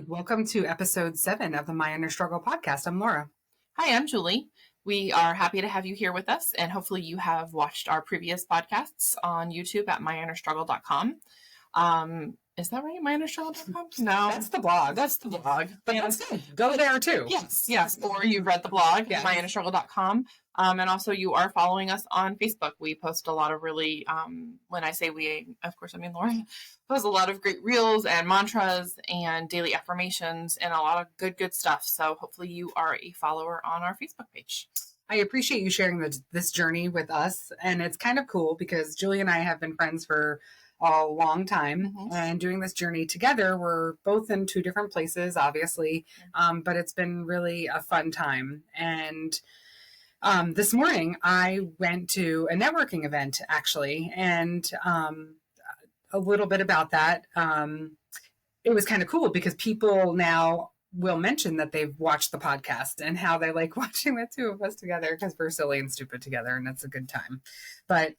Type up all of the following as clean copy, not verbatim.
Welcome to episode 7 of the My Inner Struggle podcast. I'm Laura. Hi, I'm Julie. We are happy to have you here with us, and hopefully you have watched our previous podcasts on YouTube at myinnerstruggle.com. Is that right? myinnerstruggle.com? No. That's the blog. That's the blog. But that's good. Go there too. Yes. Or you've read the blog, Yes. myinnerstruggle.com. And also you are following us on Facebook. We post a lot of really, when I say we, of course, I mean Laura, post a lot of great reels and mantras and daily affirmations and a lot of good stuff. So hopefully you are a follower on our Facebook page. I appreciate you sharing this journey with us. And it's kind of cool because Julie and I have been friends for a long time, and doing this journey together. We're both in 2 different places, obviously, but it's been really a fun time. And this morning I went to a networking event, actually, and a little bit about that. It was kind of cool because people now will mention that they've watched the podcast and how they like watching the 2 of us together because we're silly and stupid together, and it's a good time. But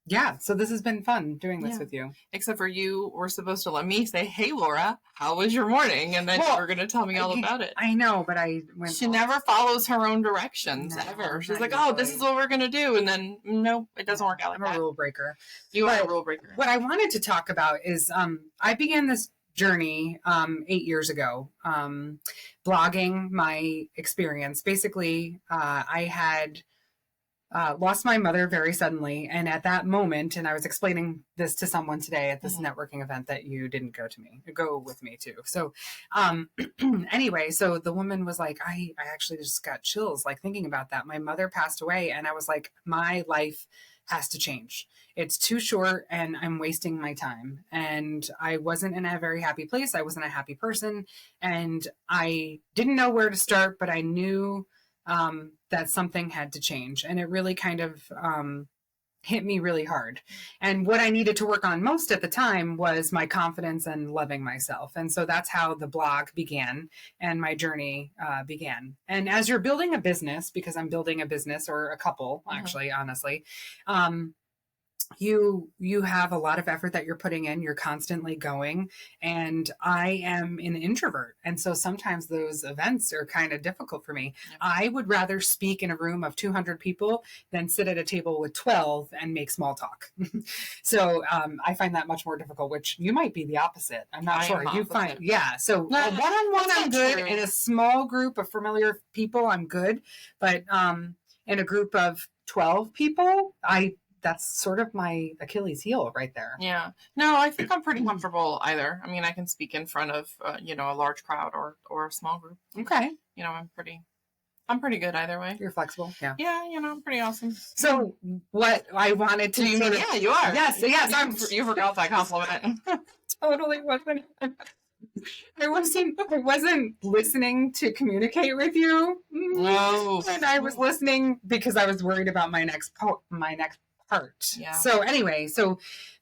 yeah, so this has been fun doing this with you. Except for you were supposed to let me say, hey, Laura, how was your morning? And then you were going to tell me all about it. I know, but she never follows her own directions, ever. She's like, oh, this is what we're going to do. And then, no, it doesn't work out like that. I'm a rule breaker. You are a rule breaker. What I wanted to talk about is I began this journey 8 years ago, blogging my experience. Basically, I had lost my mother very suddenly. And at that moment, and I was explaining this to someone today at this networking event that you didn't go with me to. So anyway, so the woman was like, I actually just got chills, like thinking about that. My mother passed away. And I was like, my life has to change. It's too short and I'm wasting my time. And I wasn't in a very happy place. I wasn't a happy person. And I didn't know where to start, but I knew that something had to change. And it really kind of hit me really hard. And what I needed to work on most at the time was my confidence and loving myself. And so that's how the blog began and my journey began. And as you're building a business, because I'm building a business, or a couple, actually, honestly, you have a lot of effort that you're putting in. You're constantly going, and I am an introvert. And so sometimes those events are kind of difficult for me. Yep. I would rather speak in a room of 200 people than sit at a table with 12 and make small talk. So I find that much more difficult, which you might be the opposite. I'm not sure. You find, yeah. So one-on-one, I'm good. In a small group of familiar people, I'm good. But in a group of 12 people, that's sort of my Achilles heel right there. Yeah. No, I think I'm pretty comfortable either. I mean, I can speak in front of, a large crowd or a small group. Okay. I'm pretty good either way. You're flexible. Yeah. Yeah. I'm pretty awesome. So what I wanted to yeah, you are. Yes. You forgot that compliment. Totally wasn't. I wasn't listening to communicate with you. No. And I was listening because I was worried about my next part. Yeah. So anyway,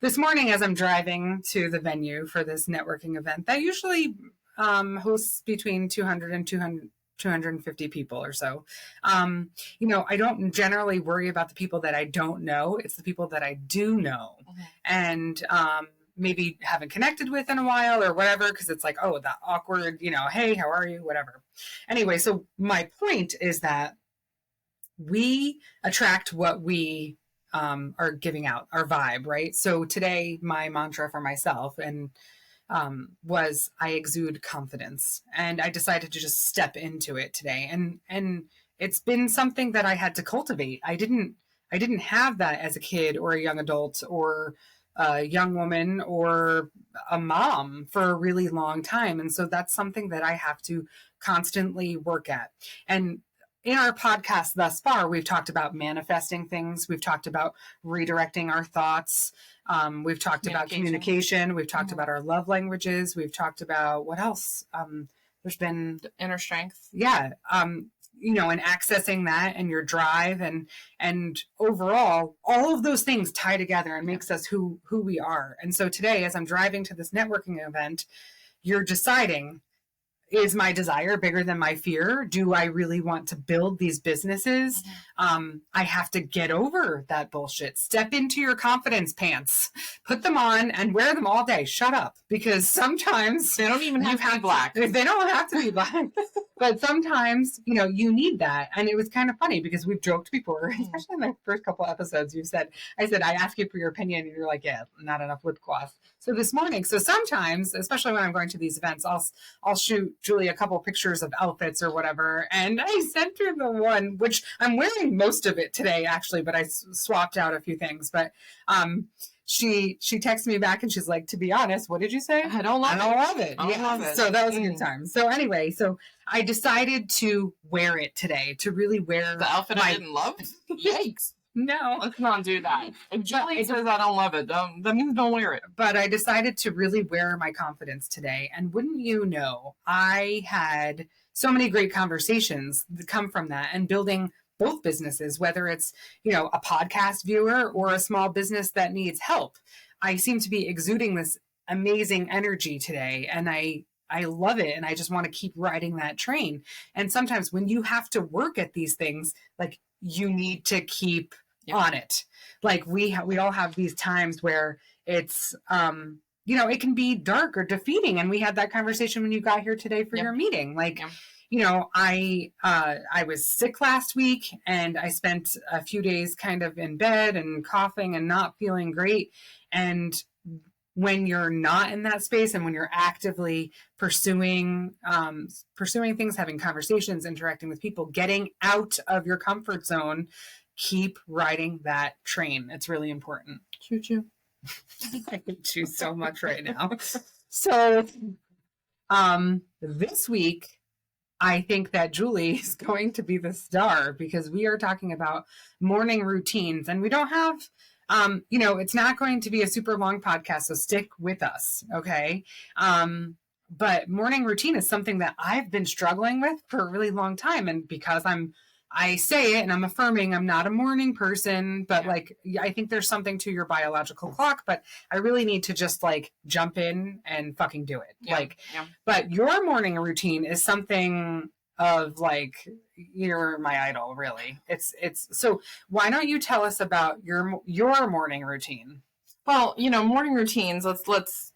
this morning as I'm driving to the venue for this networking event that usually hosts between 200 and 250 people or so. I don't generally worry about the people that I don't know. It's the people that I do know. And maybe haven't connected with in a while or whatever, because it's like, oh, that awkward, hey, how are you? Whatever. Anyway, so my point is that we attract what we are giving out, our vibe, right? So today, my mantra for myself was I exude confidence, and I decided to just step into it today. And it's been something that I had to cultivate. I didn't have that as a kid or a young adult or a young woman or a mom for a really long time. And so that's something that I have to constantly work at. And in our podcast thus far, we've talked about manifesting things. We've talked about redirecting our thoughts. We've talked about communication. We've talked about our love languages. We've talked about what else? There's been inner strength. Yeah. And accessing that and your drive and overall, all of those things tie together and makes us who we are. And so today, as I'm driving to this networking event, you're deciding, is my desire bigger than my fear? Do I really want to build these businesses? I have to get over that bullshit. Step into your confidence pants, put them on and wear them all day. Shut up. Because sometimes they don't even have to be black. They don't have to be black. But sometimes, you need that. And it was kind of funny because we've joked before, especially in the first couple episodes, I said, I ask you for your opinion and you're like, yeah, not enough lip gloss. So this morning, sometimes, especially when I'm going to these events, I'll shoot Julie a couple pictures of outfits or whatever. And I sent her the one, which I'm wearing most of it today, actually, but I swapped out a few things. But she texted me back and she's like, to be honest, what did you say? I don't love it. I love it. So that was a good time. So anyway, I decided to wear it today, to really wear the outfit I didn't love. Yikes. No. Let's not do that. If Julie says I don't love it, that means don't wear it. But I decided to really wear my confidence today. And wouldn't you know, I had so many great conversations that come from that and building both businesses, whether it's, a podcast viewer or a small business that needs help. I seem to be exuding this amazing energy today. And I love it. And I just want to keep riding that train. And sometimes when you have to work at these things, like you need to keep on it. Like we all have these times where it's, it can be dark or defeating. And we had that conversation when you got here today for your meeting. Like, I was sick last week and I spent a few days kind of in bed and coughing and not feeling great. And when you're not in that space and when you're actively pursuing things, having conversations, interacting with people, getting out of your comfort zone, keep riding that train. It's really important. Choo choo. I can chew so much right now. So, this week, I think that Julie is going to be the star because we are talking about morning routines and we don't have, it's not going to be a super long podcast, so stick with us. Okay. But morning routine is something that I've been struggling with for a really long time. And because I say it and I'm affirming I'm not a morning person, but I think there's something to your biological clock, but I really need to just jump in and fucking do it. But your morning routine is something of you're my idol, really. It's so why don't you tell us about your morning routine? Well, morning routines, let's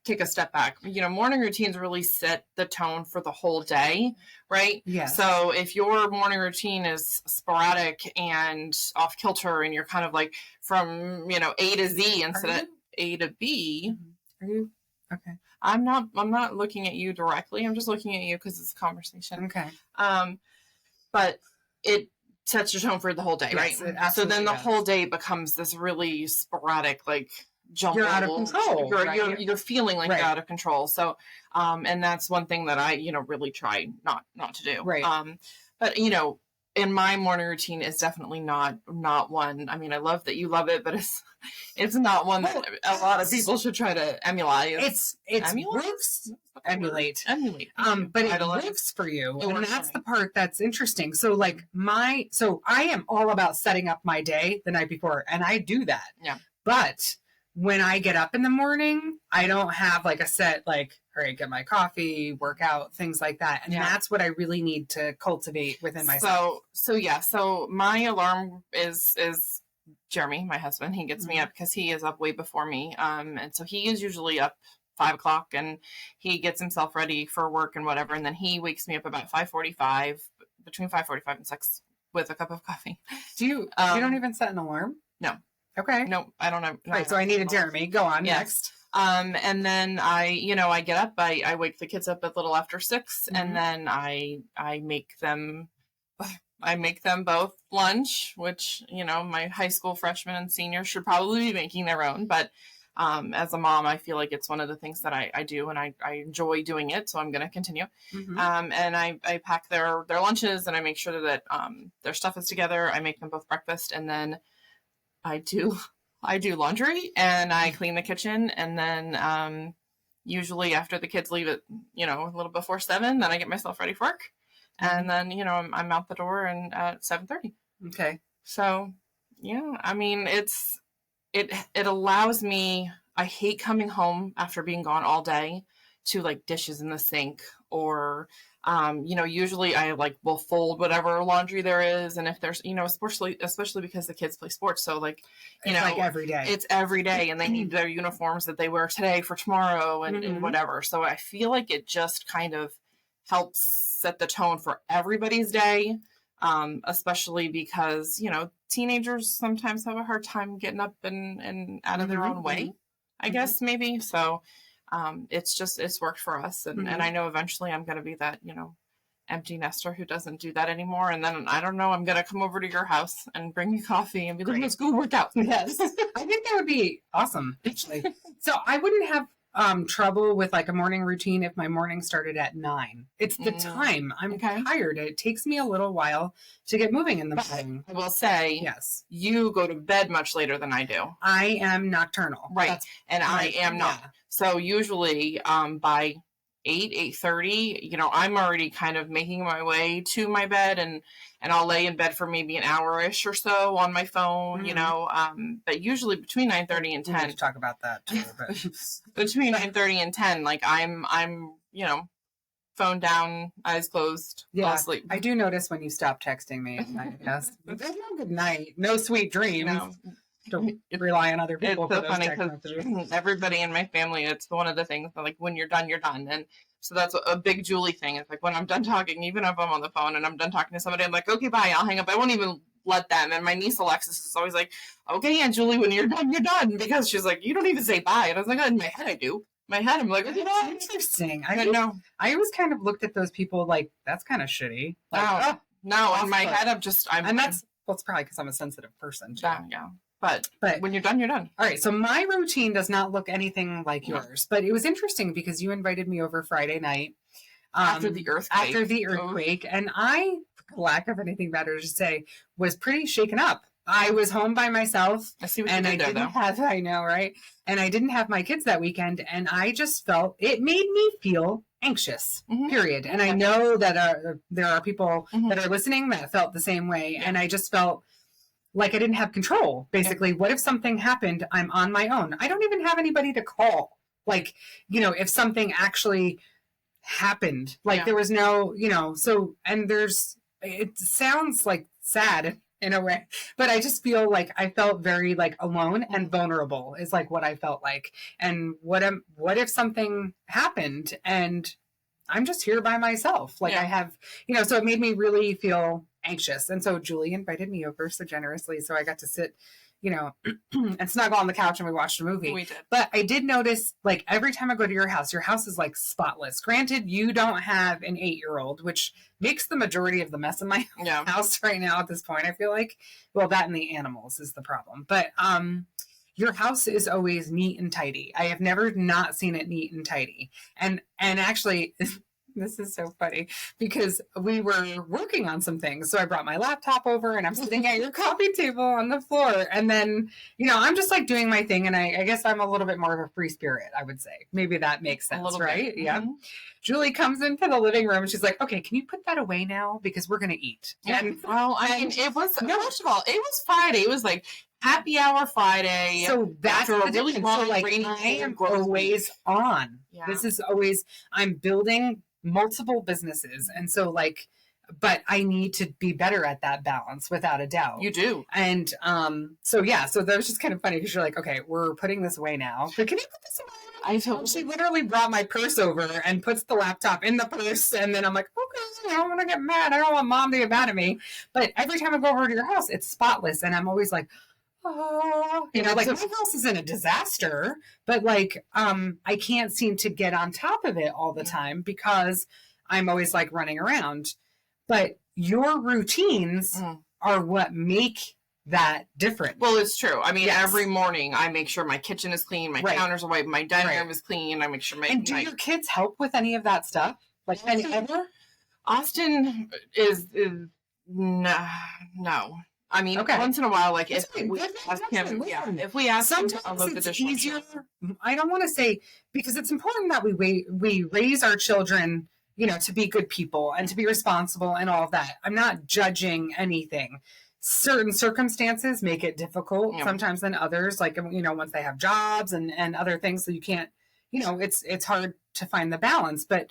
take a step back. Morning routines really set the tone for the whole day, right? Yes. So if your morning routine is sporadic and off kilter and you're kind of from, A to Z instead of A to B. Are you? Okay. I'm not looking at you directly. I'm just looking at you because it's a conversation. Okay. But it sets your tone for the whole day, yes, right? So then the whole day becomes this really sporadic, jump. You're out of control. You're feeling like you're out of control. So, and that's one thing that I, really try not to do. Right. But in my morning routine is definitely not one. I mean, I love that you love it, but it's not one that a lot of people should try to emulate. Emulate. But it works for you. And that's the part that's interesting. So I am all about setting up my day the night before, and I do that. Yeah. But when I get up in the morning, I don't have a set, all right, get my coffee, work out, things like that. And that's what I really need to cultivate within myself. So my alarm is Jeremy, my husband. He gets me up because he is up way before me. And so he is usually up 5 o'clock and he gets himself ready for work and whatever. And then he wakes me up about 5:45, between 5:45 and 6 with a cup of coffee. Do you don't even set an alarm? No. Okay. No, I don't know. Right. So I needed Jeremy. Go on. Yes. Next. And then I get up, I wake the kids up a little after 6 and then I make them both lunch, which, my high school freshmen and seniors should probably be making their own. But, as a mom, I feel like it's one of the things that I do and I enjoy doing it. So I'm going to continue. And I pack their lunches and I make sure that, their stuff is together. I make them both breakfast and then I do laundry and I clean the kitchen and then usually after the kids leave at a little before 7, then I get myself ready for work and then I'm out the door and at 7:30. Okay. So yeah, I mean it allows me. I hate coming home after being gone all day, to like dishes in the sink, or usually I like will fold whatever laundry there is, and if there's especially because the kids play sports, so like it's like every day. It's every day, and they need their uniforms that they wear today for tomorrow, and whatever. So I feel like it just kind of helps set the tone for everybody's day, especially because teenagers sometimes have a hard time getting up and out of their own way, I guess, maybe. So it's worked for us, and I know eventually I'm going to be that empty nester who doesn't do that anymore, and then I don't know, I'm going to come over to your house and bring you coffee and be like, let's go work out. Yes. I think that would be awesome, actually. So I wouldn't have trouble with like a morning routine if my morning started at 9. It's the time. I'm tired. It takes me a little while to get moving in the morning. I will say, yes, you go to bed much later than I do. I am nocturnal. Right. I am not. Yeah. So usually by 8:30, I'm already kind of making my way to my bed, and I'll lay in bed for maybe an hour-ish or so on my phone, but usually between 9:30 and 10. We need to talk about that too, but between 9:30 and 10, like I'm phone down, eyes closed, fall asleep. I do notice when you stop texting me at night. Yes. There's no good night, no sweet dreams. No. Don't rely on other people. It's so funny because everybody in my family, it's one of the things that, like, when you're done, you're done. And so that's a big Julie thing. It's like, when I'm done talking, even if I'm on the phone and I'm done talking to somebody, I'm like, okay, bye, I'll hang up. I won't even let them. And my niece Alexis is always like, okay, Aunt Julie, when you're done, you're done. Because she's like, you don't even say bye. And I was like, oh, in my head, I do. My head, I'm like, that's interesting. I know. I always kind of looked at those people like, that's kind of shitty. Like, no, in my head, it's probably because I'm a sensitive person too. Yeah. But when you're done, you're done. All right. So my routine does not look anything like yours, but it was interesting because you invited me over Friday night. After the earthquake. And I, for lack of anything better to say, was pretty shaken up. I was home by myself. I see what you did there, though. I know, right? And I didn't have my kids that weekend. And I just felt, it made me feel anxious, period. And I know that there are people that are listening that felt the same way. Yeah. And I just felt like I didn't have control. Basically, what if something happened? I'm on my own. I don't even have anybody to call. Like, if something actually happened, like there was no, so, and it sounds like sad in a way, but I just feel like I felt very like alone and vulnerable is like what I felt like. And what if something happened and I'm just here by myself? Like I have, so it made me really feel anxious. And so Julie invited me over so generously. So I got to sit, and snuggle on the couch and we watched a movie. We did. But I did notice, like, every time I go to your house is like spotless. Granted, you don't have an 8-year-old, which makes the majority of the mess in my house right now at this point. I feel like, well, that and the animals is the problem. But your house is always neat and tidy. I have never not seen it neat and tidy. And actually, this is so funny because we were working on some things. So I brought my laptop over and I'm sitting at your coffee table on the floor. And then, I'm just like doing my thing. And I guess I'm a little bit more of a free spirit, I would say. Maybe that makes sense, right? Bit. Yeah. Mm-hmm. Julie comes into the living room and she's like, okay, can you put that away now? Because we're going to eat. Yeah. And, well, I mean, it was, first of all, it was Friday. It was like happy hour Friday. So that's a really long, like, I am always on. Yeah. This is always, I'm building multiple businesses. And so but I need to be better at that balance without a doubt. You do. And so that was just kind of funny because you're like, okay, we're putting this away now. But can you put this away? She literally brought my purse over and puts the laptop in the purse. And then I'm like, okay, I don't want to get mad. I don't want mom to get mad at me. But every time I go over to your house, it's spotless. And I'm always like, oh, my house isn't a disaster, but I can't seem to get on top of it all the time because I'm always like running around. But your routines are what make that different. Well, it's true. I mean, every morning I make sure my kitchen is clean, my counters are wiped, my dining room is clean. I make sure And do your kids help with any of that stuff? Like ever? Austin is no. I mean, once in a while, like if we ask him, if we ask him to unload the dishwasher. Easier. I don't want to say, because it's important that we raise our children, to be good people and to be responsible and all of that. I'm not judging anything. Certain circumstances make it difficult sometimes than others. Like, once they have jobs and other things, so you can't, it's hard to find the balance, but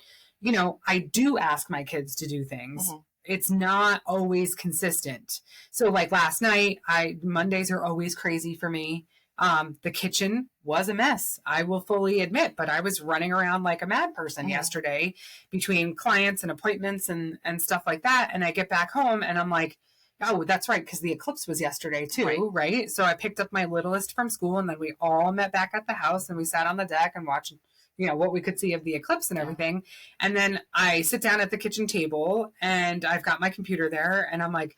I do ask my kids to do things. Mm-hmm. It's not always consistent. So like last night, Mondays are always crazy for me. The kitchen was a mess, I will fully admit, but I was running around like a mad person yesterday between clients and appointments and stuff like that. And I get back home and I'm like, oh, that's right, because the eclipse was yesterday too, right? So I picked up my littlest from school and then we all met back at the house and we sat on the deck and watched what we could see of the eclipse and everything. And then I sit down at the kitchen table and I've got my computer there and I'm like,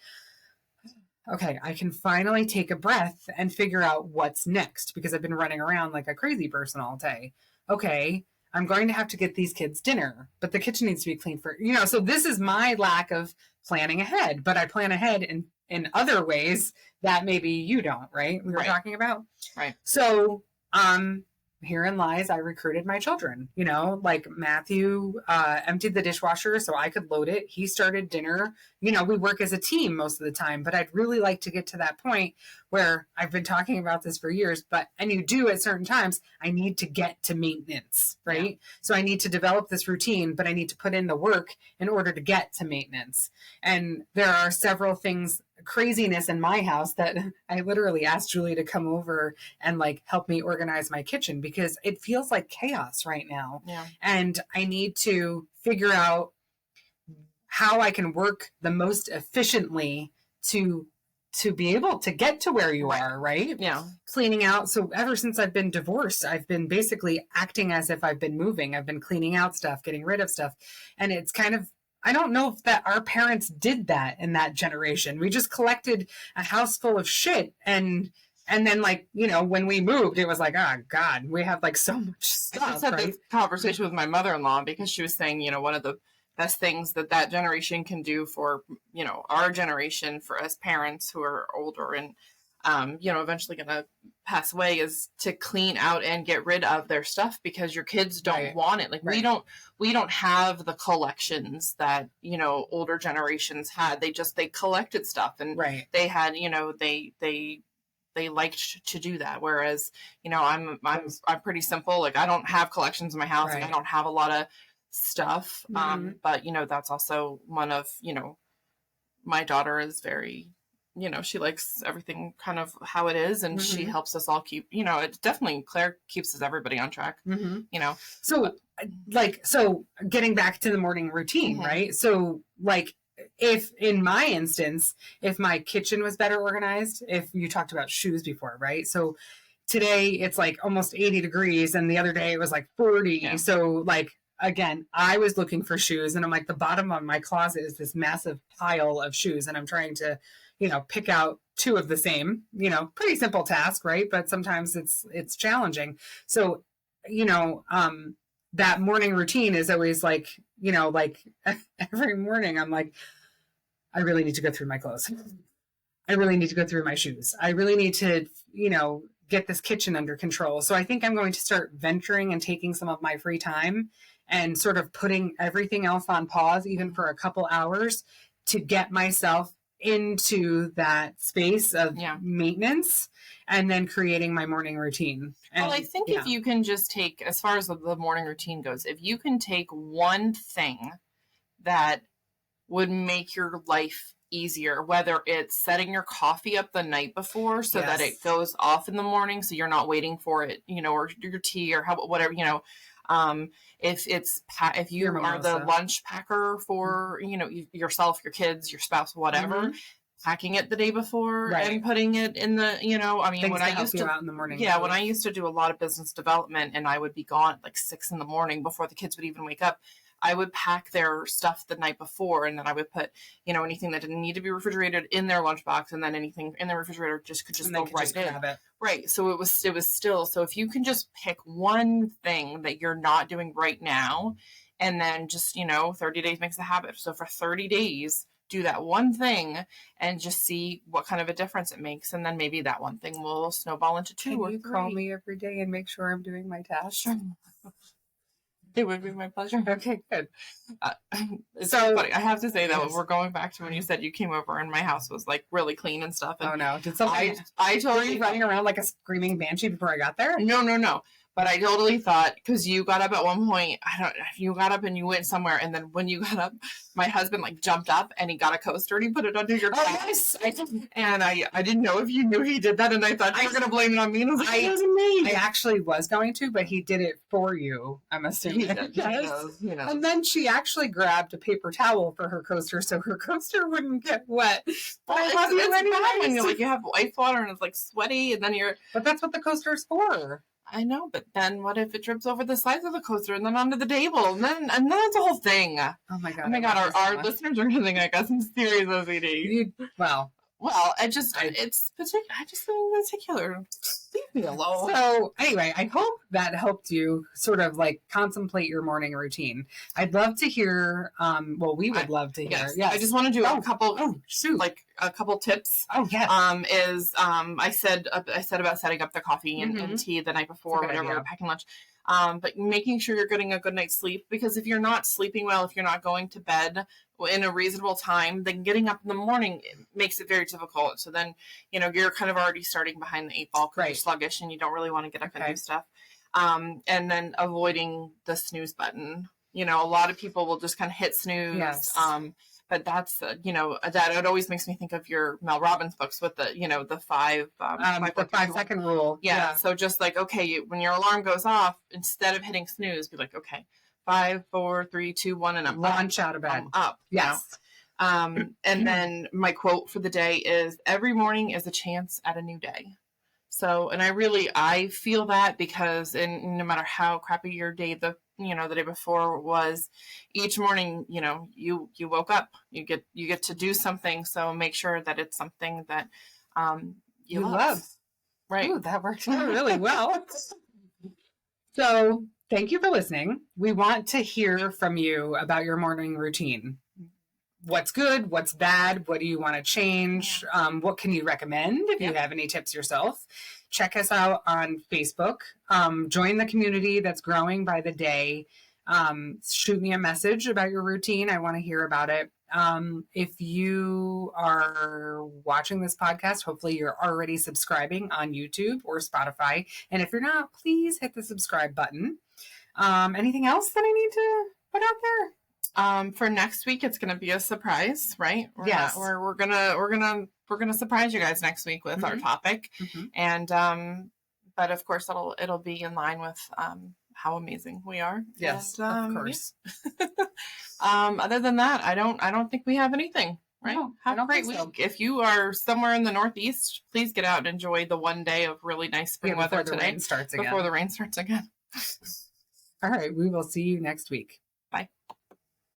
okay, I can finally take a breath and figure out what's next because I've been running around like a crazy person all day. Okay, I'm going to have to get these kids dinner, but the kitchen needs to be clean for, so this is my lack of planning ahead, but I plan ahead in other ways that maybe you don't, right? We were talking about. Right. So, herein lies, I recruited my children, like Matthew emptied the dishwasher so I could load it. He started dinner. We work as a team most of the time, but I'd really like to get to that point where I've been talking about this for years, and you do at certain times, I need to get to maintenance, right? Yeah. So I need to develop this routine, but I need to put in the work in order to get to maintenance. And there are several things, craziness in my house that I literally asked Julie to come over and like help me organize my kitchen because it feels like chaos right now. Yeah. And I need to figure out how I can work the most efficiently to be able to get to where you are, right? Yeah. Cleaning out. So ever since I've been divorced, I've been basically acting as if I've been moving. I've been cleaning out stuff, getting rid of stuff. And it's kind of, I don't know if that our parents did that in that generation. We just collected a house full of shit. And then like, when we moved, it was like, oh God, we have like so much stuff. I just had this conversation with my mother-in-law because she was saying, one of the best things that generation can do for, our generation, for us parents who are older and, eventually going to pass away, is to clean out and get rid of their stuff because your kids don't want it. Like we don't have the collections that, older generations had. They collected stuff and they had, they liked to do that. Whereas, I'm pretty simple. Like I don't have collections in my house. Like I don't have a lot of stuff. But that's also one of, my daughter is very, she likes everything kind of how it is. And she helps us all keep, it definitely, Claire keeps us everybody on track, So getting back to the morning routine, right? So like, if in my instance, if my kitchen was better organized, if you talked about shoes before, right? So today it's like almost 80 degrees and the other day it was like 40. Yeah. So like, again, I was looking for shoes and I'm like, the bottom of my closet is this massive pile of shoes and I'm trying to, pick out two of the same, pretty simple task, right? But sometimes it's challenging. So, that morning routine is always like, like every morning I'm like, I really need to go through my clothes. I really need to go through my shoes. I really need to, get this kitchen under control. So I think I'm going to start venturing and taking some of my free time and sort of putting everything else on pause, even for a couple hours, to get myself into that space of maintenance and then creating my morning routine. And, I think if you can just take, as far as the morning routine goes, if you can take one thing that would make your life easier, whether it's setting your coffee up the night before so that it goes off in the morning so you're not waiting for it, or your tea or whatever, if you are the lunch packer for, yourself, your kids, your spouse, whatever, packing it the day before and putting it in the, when I used to out in the morning. Yeah. When I used to do a lot of business development and I would be gone at like 6 a.m. before the kids would even wake up, I would pack their stuff the night before and then I would put, anything that didn't need to be refrigerated in their lunchbox and then anything in the refrigerator could just go right in. Right. So it was still, so if you can just pick one thing that you're not doing right now and then just, 30 days makes a habit. So for 30 days, do that one thing and just see what kind of a difference it makes. And then maybe that one thing will snowball into 2 or 3. Can you call me every day and make sure I'm doing my tasks? Sure. It would be my pleasure. Okay, good. So funny. I have to say that we're going back to when you said you came over and my house was like really clean and stuff. And oh no! Did something? I totally running around like a screaming banshee before I got there. No. But I totally thought, because you got up at one point, you got up and you went somewhere, and then when you got up, my husband like jumped up and he got a coaster and he put it under your Oh, yes. And I didn't know if you knew he did that, and I thought you were going to blame it on me. And I was like, it wasn't me. I actually was going to, but he did it for you, I'm assuming. Yes. He knows. And then she actually grabbed a paper towel for her coaster so her coaster wouldn't get wet. Well, I love you anyway. When you have ice water and it's like sweaty, and then But that's what the coaster is for. I know, but then what if it drips over the sides of the coaster and then onto the table, and then it's a whole thing. Oh my god! Oh my god! Our listeners are going to think I got some serious OCD. Well, I just think particular. Leave me alone. So anyway, I hope that helped you sort of like contemplate your morning routine. I'd love to hear. We would love to hear. Yes. I just want to do a couple. Oh, shoot! Like a couple tips. Oh yeah. I said about setting up the coffee and tea the night before, whatever, we're packing lunch. But making sure you're getting a good night's sleep, because if you're not sleeping well, if you're not going to bed in a reasonable time, then getting up in the morning makes it very difficult. So then, you're kind of already starting behind the eight ball because you're sluggish and you don't really want to get up and do stuff. And then avoiding the snooze button. A lot of people will just kind of hit snooze. Yes. But that's, that it always makes me think of your Mel Robbins books with the, the 5 second rule. Yeah. So just like, okay, when your alarm goes off, instead of hitting snooze, be like, okay, 5, 4, 3, 2, 1, and I'm launch out of bed. I'm up. Yes. And then my quote for the day is, every morning is a chance at a new day. So, and I feel that, because no matter how crappy your day, the day before was, each morning, you woke up, you get to do something. So make sure that it's something that, you love. Right. Ooh, that worked out really well. So thank you for listening. We want to hear from you about your morning routine. What's good? What's bad? What do you want to change? What can you recommend if you have any tips yourself? Check us out on Facebook. Join the community that's growing by the day. Shoot me a message about your routine. I want to hear about it. If you are watching this podcast, hopefully you're already subscribing on YouTube or Spotify. And if you're not, please hit the subscribe button. Anything else that I need to put out there? For next week, it's going to be a surprise, right? Yes. We're gonna surprise you guys next week with our topic, and but of course it'll be in line with how amazing we are. Yes, of course. Yeah. Other than that, I don't think we have anything. Right? No, have a great week. So. If you are somewhere in the Northeast, please get out and enjoy the one day of really nice spring weather today. Before the rain starts again. All right, we will see you next week. Bye.